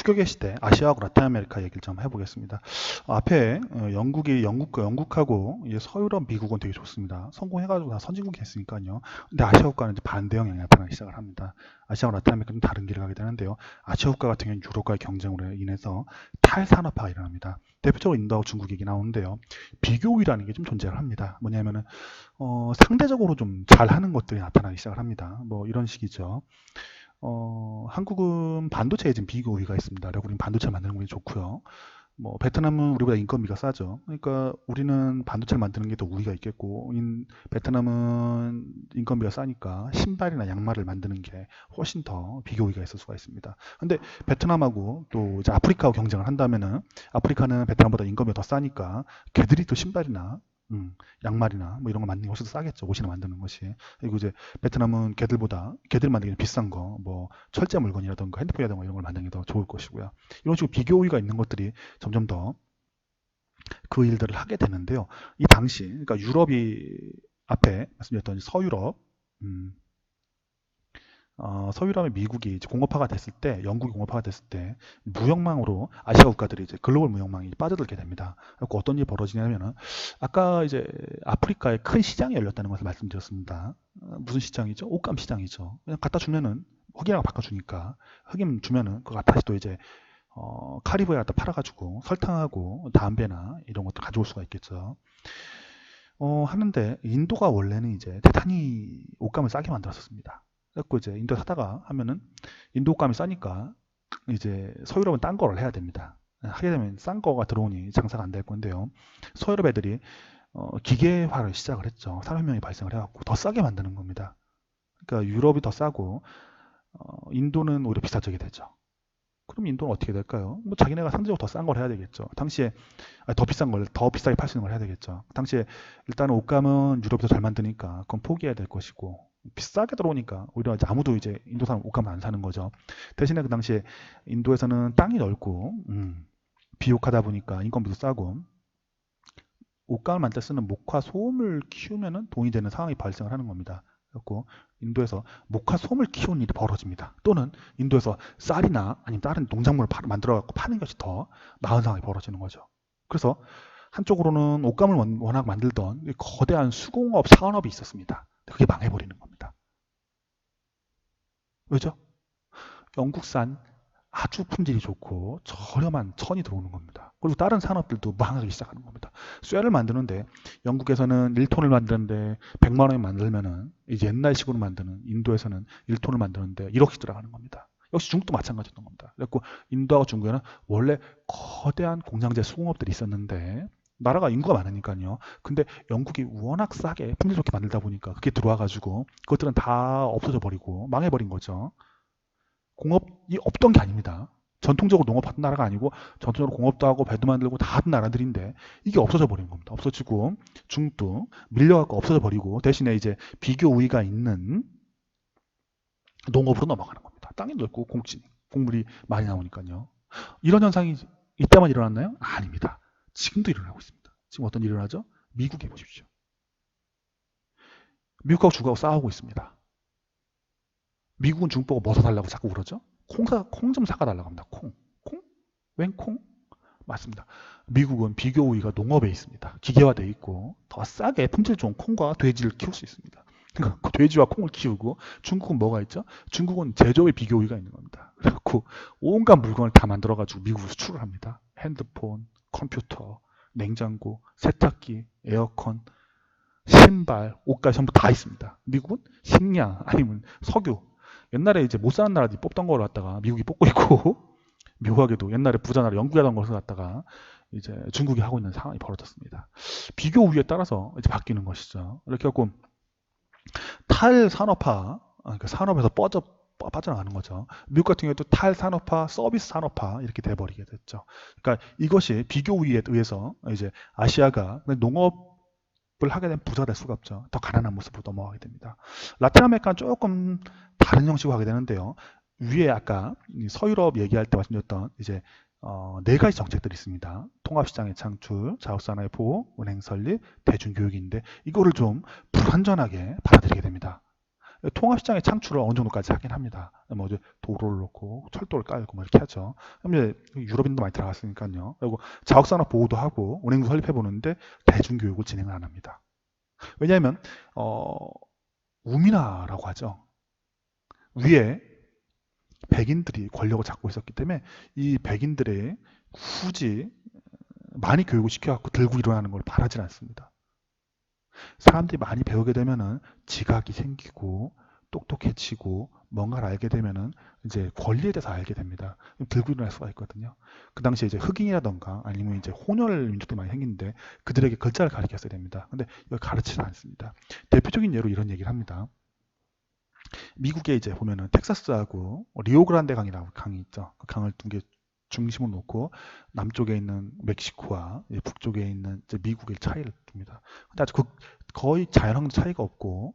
추격의 시대, 아시아하고 라틴 아메리카 얘기를 좀 해보겠습니다. 앞에 영국하고 이제 서유럽, 미국은 되게 좋습니다. 성공해가지고 다 선진국이 됐으니까요. 근데 아시아 국가는 이제 반대 영향이 나타나기 시작을 합니다. 아시아와 라틴 아메리카는 다른 길을 가게 되는데요. 아시아 국가 같은 경우는 유럽과의 경쟁으로 인해서 탈산업화가 일어납니다. 대표적으로 인도하고 중국 얘기 나오는데요. 비교우위라는 게 좀 존재를 합니다. 뭐냐면은 상대적으로 좀 잘하는 것들이 나타나기 시작을 합니다. 뭐 이런 식이죠. 한국은 반도체에 지금 비교 우위가 있습니다. 그래서 우리는 반도체 만드는 게 좋고요. 뭐 베트남은 우리보다 인건비가 싸죠. 그러니까 우리는 반도체를 만드는 게 더 우위가 있겠고, 베트남은 인건비가 싸니까 신발이나 양말을 만드는 게 훨씬 더 비교 우위가 있을 수가 있습니다. 근데 베트남하고 또 이제 아프리카하고 경쟁을 한다면은 아프리카는 베트남보다 인건비가 더 싸니까 걔들이 또 신발이나 양말이나 뭐 이런 거 만드는 게 훨씬 더 싸겠죠. 옷이나 만드는 것이. 그리고 이제 베트남은 걔들 만들기 비싼 거, 뭐 철제 물건이라던가 핸드폰이라던가 이런 걸 만드는 게 더 좋을 것이고요. 이런 식으로 비교 우위가 있는 것들이 점점 더 그 일들을 하게 되는데요. 이 당시, 그러니까 유럽이 앞에 말씀드렸던 서유럽, 음, 서유럽의 미국이 이제 공업화가 됐을 때, 영국이 공업화가 됐을 때, 무역망으로 아시아 국가들이 이제 글로벌 무역망이 빠져들게 됩니다. 그리고 어떤 일이 벌어지냐면은, 아까 이제 아프리카에 큰 시장이 열렸다는 것을 말씀드렸습니다. 무슨 시장이죠? 옷감 시장이죠. 그냥 갖다 주면은, 흑인하고 바꿔주니까, 흑인 주면은, 그거 다시 또 이제, 카리브에 갖다 팔아가지고, 설탕하고, 담배나 이런 것들 가져올 수가 있겠죠. 하는데, 인도가 원래는 이제 대단히 옷감을 싸게 만들었었습니다. 그래서 이제 인도 사다가 하면은 인도 옷감이 싸니까 이제 서유럽은 딴 거를 해야 됩니다. 하게 되면 싼 거가 들어오니 장사가 안 될 건데요. 서유럽 애들이 기계화를 시작을 했죠. 산업혁명이 발생을 해갖고 더 싸게 만드는 겁니다. 그러니까 유럽이 더 싸고 인도는 오히려 비싸지게 되죠. 그럼 인도는 어떻게 될까요? 뭐 자기네가 상대적으로 더 싼 걸 해야 되겠죠. 당시에 더 비싼 걸 더 비싸게 팔 수 있는 걸 해야 되겠죠. 당시에 일단은 옷감은 유럽이 더 잘 만드니까 그건 포기해야 될 것이고 비싸게 들어오니까 오히려 이제 아무도 이제 인도 사람 옷감을 안 사는 거죠. 대신에 그 당시에 인도에서는 땅이 넓고 비옥하다 보니까 인건비도 싸고 옷감을 만들 때 쓰는 목화 소음을 키우면은 돈이 되는 상황이 발생을 하는 겁니다. 그래서 인도에서 목화 소음을 키우는 일이 벌어집니다. 또는 인도에서 쌀이나 아니면 다른 농작물을 만들어 갖고 파는 것이 더 나은 상황이 벌어지는 거죠. 그래서 한쪽으로는 옷감을 워낙 만들던 거대한 수공업 산업이 있었습니다. 그게 망해버리는 겁니다. 왜죠? 영국산 아주 품질이 좋고 저렴한 천이 들어오는 겁니다. 그리고 다른 산업들도 망하기 시작하는 겁니다. 쇠를 만드는데 영국에서는 1톤을 만드는데 100만 원에 만들면은 이제 옛날식으로 만드는 인도에서는 1톤을 만드는데 1억씩 들어가는 겁니다. 역시 중국도 마찬가지였던 겁니다. 그래서 인도하고 중국에는 원래 거대한 공장제 수공업들이 있었는데 나라가 인구가 많으니까요. 근데 영국이 워낙 싸게 품질 좋게 만들다 보니까 그게 들어와가지고 그것들은 다 없어져 버리고 망해버린 거죠. 공업이 없던 게 아닙니다. 전통적으로 농업하던 나라가 아니고 전통적으로 공업도 하고 배도 만들고 다 하던 나라들인데 이게 없어져 버린 겁니다. 없어지고 중국도 밀려갖고 없어져 버리고 대신에 이제 비교 우위가 있는 농업으로 넘어가는 겁니다. 땅이 넓고 곡물이 많이 나오니까요. 이런 현상이 이때만 일어났나요? 아닙니다. 지금도 일어나고 있습니다. 지금 어떤 일이 일어나죠? 미국에 보십시오. 미국하고 중국하고 싸우고 있습니다. 미국은 중국 보고 뭐 사달라고 자꾸 그러죠? 콩 좀 사가달라고 합니다. 콩. 웬 콩? 맞습니다. 미국은 비교 우위가 농업에 있습니다. 기계화되어 있고 더 싸게 품질 좋은 콩과 돼지를 키울 수 있습니다. 그러니까 그 돼지와 콩을 키우고 중국은 뭐가 있죠? 중국은 제조의 비교 우위가 있는 겁니다. 그래갖고 온갖 물건을 다 만들어가지고 미국으로 수출을 합니다. 핸드폰, 컴퓨터, 냉장고, 세탁기, 에어컨, 신발, 옷까지 전부 다 있습니다. 미국은 식량 아니면 석유 옛날에 이제 못 사는 나라들이 뽑던 걸 갖다가 미국이 뽑고 있고 묘하게도 옛날에 부자 나라 영국이 하던 것을 갖다가 이제 중국이 하고 있는 상황이 벌어졌습니다. 비교 우위에 따라서 이제 바뀌는 것이죠. 이렇게 해갖고 탈산업화, 그러니까 산업에서 빠져나가는 거죠. 미국 같은 경우에도 탈산업화, 서비스 산업화 이렇게 돼버리게 됐죠. 그러니까 이것이 비교 우위에 의해서 이제 아시아가 농업을 하게 되면 부자가 될 수가 없죠. 더 가난한 모습으로 넘어가게 됩니다. 라틴 아메리카는 조금 다른 형식으로 하게 되는데요. 위에 아까 서유럽 얘기할 때 말씀드렸던 이제 네 가지 정책들이 있습니다. 통합시장의 창출, 자국산업의 보호, 은행 설립, 대중교육인데 이거를 좀 불완전하게 받아들이게 됩니다. 통합시장의 창출을 어느 정도까지 하긴 합니다. 뭐 이제 도로를 놓고 철도를 깔고 뭐 이렇게 하죠. 그럼 이제 유럽인도 많이 들어갔으니까요. 그리고 자국산업 보호도 하고 은행도 설립해 보는데 대중교육을 진행을 안 합니다. 왜냐하면 우민화라고 하죠. 위에 백인들이 권력을 잡고 있었기 때문에 이 백인들의 굳이 많이 교육을 시켜갖고 들고 일어나는 걸 바라진 않습니다. 사람들이 많이 배우게 되면은 지각이 생기고 똑똑해지고 뭔가를 알게 되면은 이제 권리에 대해서 알게 됩니다. 들고 일어날 수가 있거든요. 그 당시에 이제 흑인이라던가 아니면 이제 혼혈 민족들이 많이 생기는데 그들에게 글자를 가르쳤어야 됩니다. 근데 이걸 가르치지 않습니다. 대표적인 예로 이런 얘기를 합니다. 미국에 이제 보면은 텍사스하고 리오그란데 강이라고 강이 있죠. 그 강을 두 개 중심으로 놓고 남쪽에 있는 멕시코와 북쪽에 있는 이제 미국의 차이를 둡니다. 근데 아주 거의 자연환경 차이가 없고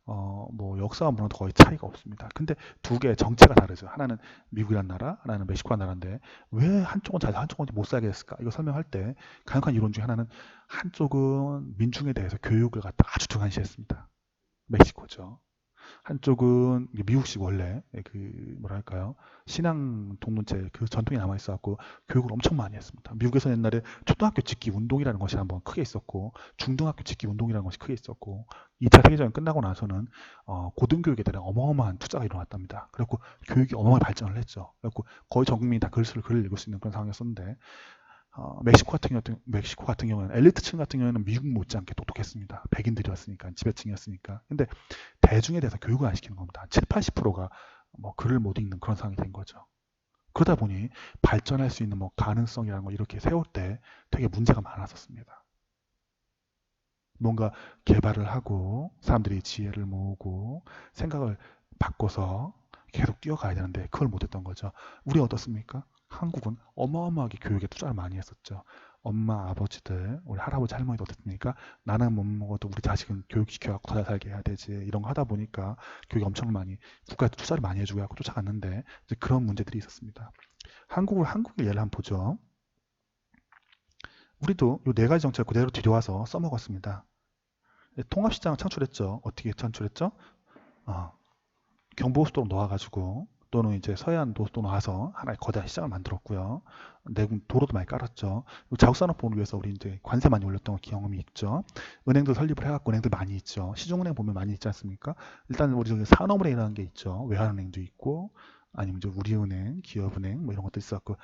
뭐 역사와 문화도 거의 차이가 없습니다. 근데 두 개의 정체가 다르죠. 하나는 미국이란 나라, 하나는 멕시코란 나라인데 왜 한쪽은 잘 한쪽은 못 살게 됐을까? 이거 설명할 때 강력한 이론 중에 하나는 한쪽은 민중에 대해서 교육을 갖다 아주 등한시했습니다. 멕시코죠. 한쪽은 미국식 원래 그 뭐랄까요 신앙 동문체 그 전통이 남아 있어갖고 교육을 엄청 많이 했습니다. 미국에서 옛날에 초등학교 짓기 운동이라는 것이 한번 크게 있었고 중등학교 짓기 운동이라는 것이 크게 있었고 2차 세계대전 끝나고 나서는 고등교육에 대한 어마어마한 투자가 일어났답니다. 그래갖고 교육이 어마어마하게 발전을 했죠. 그래갖고 거의 전 국민이 다 글을 읽을 수 있는 그런 상황이었었는데 멕시코 같은 경우는 엘리트층 같은 경우에는 미국 못지않게 똑똑했습니다. 백인들이었으니까 지배층이었으니까. 근데 대중에 대해서 교육을 안 시키는 겁니다. 7, 80%가 뭐 글을 못 읽는 그런 상황이 된 거죠. 그러다 보니 발전할 수 있는 뭐 가능성이라는 걸 이렇게 세울 때 되게 문제가 많았었습니다. 뭔가 개발을 하고 사람들이 지혜를 모으고 생각을 바꿔서 계속 뛰어가야 되는데 그걸 못했던 거죠. 우리 어떻습니까? 한국은 어마어마하게 교육에 투자를 많이 했었죠. 엄마, 아버지들, 우리 할아버지, 할머니도 어땠습니까? 나는 못 먹어도 우리 자식은 교육시켜갖고 더 잘 살게 해야 되지. 이런 거 하다 보니까 교육이 엄청 많이, 국가에서 투자를 많이 해주고 해갖고 쫓아갔는데 이제 그런 문제들이 있었습니다. 한국의 예를 한번 보죠. 우리도 이 네 가지 정책을 그대로 들여와서 써먹었습니다. 통합시장을 창출했죠. 어떻게 창출했죠? 경부고속도로 놓아가지고 또는 이제 서해안 고속도로 나와서 하나의 거대한 시장을 만들었고요. 내국 도로도 많이 깔았죠. 자국산업보호를 위해서 우리 이제 관세 많이 올렸던 경험이 있죠. 은행도 설립을 해갖고 은행들 많이 있죠. 시중은행 보면 많이 있지 않습니까? 일단 우리 저기 산업은행이라는 게 있죠. 외환은행도 있고 아니면 이제 우리은행, 기업은행 뭐 이런 것도 있었고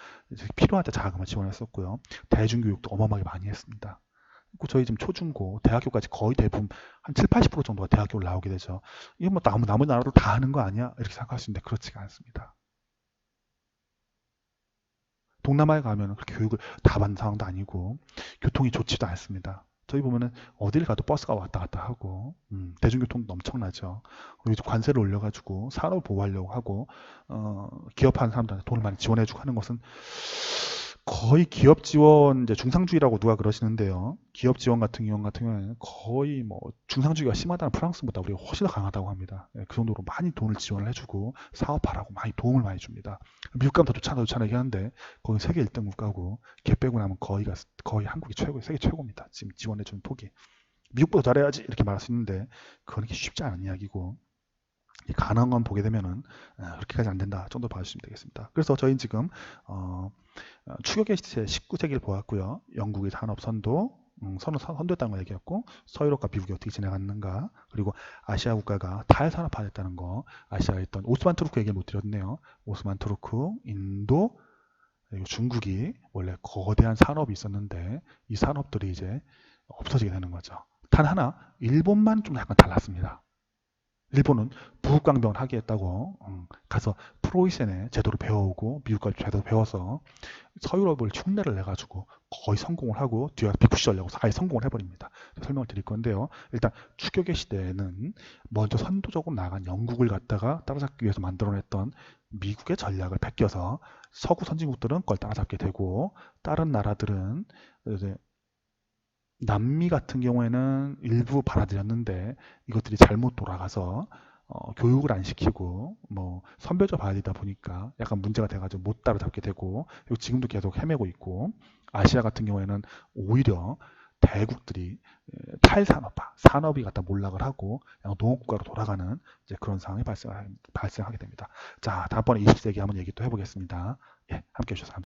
필요할 때 자금을 지원했었고요. 대중교육도 어마어마하게 많이 했습니다. 저희 지금 초중고, 대학교까지 거의 대부분 한 7, 80% 정도가 대학교를 나오게 되죠. 이거 뭐 나머지 나라도 다 하는 거 아니야? 이렇게 생각할 수 있는데 그렇지가 않습니다. 동남아에 가면 그렇게 교육을 다 받는 상황도 아니고 교통이 좋지도 않습니다. 저희 보면은 어딜 가도 버스가 왔다 갔다 하고 대중교통도 엄청나죠. 그리고 관세를 올려가지고 산업을 보호하려고 하고 기업하는 사람들한테 돈을 많이 지원해주고 하는 것은 거의 기업 지원 이제 중상주의라고 누가 그러시는데요. 기업 지원 같은 경우에는 거의 뭐 중상주의가 심하다는 프랑스보다 우리가 훨씬 더 강하다고 합니다. 그 정도로 많이 돈을 지원을 해주고 사업하라고 많이 도움을 많이 줍니다. 미국 가면 더 좋잖아 얘기하는데 거기 세계 1등 국가고 걔 빼고 나면 거의 한국이 최고, 세계 최고입니다. 지금 지원해주는 폭이. 미국보다 잘해야지 이렇게 말할 수 있는데 그건 쉽지 않은 이야기고 가능한 건 보게 되면은 그렇게까지 안 된다 정도 봐주시면 되겠습니다. 그래서 저희는 지금 추격의 시대 19세기를 보았고요. 영국의 산업 선도했다는 걸 얘기했고 서유럽과 미국이 어떻게 지나갔는가 그리고 아시아 국가가 탈산업화됐다는 거 아시아에 있던 오스만 투르크 얘기를 못 드렸네요. 오스만 투르크, 인도 그리고 중국이 원래 거대한 산업이 있었는데 이 산업들이 이제 없어지게 되는 거죠. 단 하나 일본만 좀 약간 달랐습니다. 일본은 부국강병을 하게 했다고 가서 프로이센의 제도를 배워오고 미국까지 제도를 배워서 서유럽을 흉내를 내가지고 거의 성공을 하고 뒤에 비푸시하려고 아예 성공을 해버립니다. 설명을 드릴 건데요. 일단 추격의 시대에는 먼저 선도적으로 나간 영국을 갖다가 따라잡기 위해서 만들어냈던 미국의 전략을 베껴서 서구 선진국들은 그걸 따라잡게 되고 다른 나라들은 이제 남미 같은 경우에는 일부 받아들였는데 이것들이 잘못 돌아가서 교육을 안 시키고 뭐 선별적 발이다 보니까 약간 문제가 돼가지고 못 따라잡게 되고 그리고 지금도 계속 헤매고 있고 아시아 같은 경우에는 오히려 대국들이 탈산업화, 산업이 갖다 몰락을 하고 그냥 농업국가로 돌아가는 이제 그런 상황이 발생하게 됩니다. 자, 다음번에 20세기 한번 얘기 또 해보겠습니다. 예, 함께 해주셔서 감사합니다.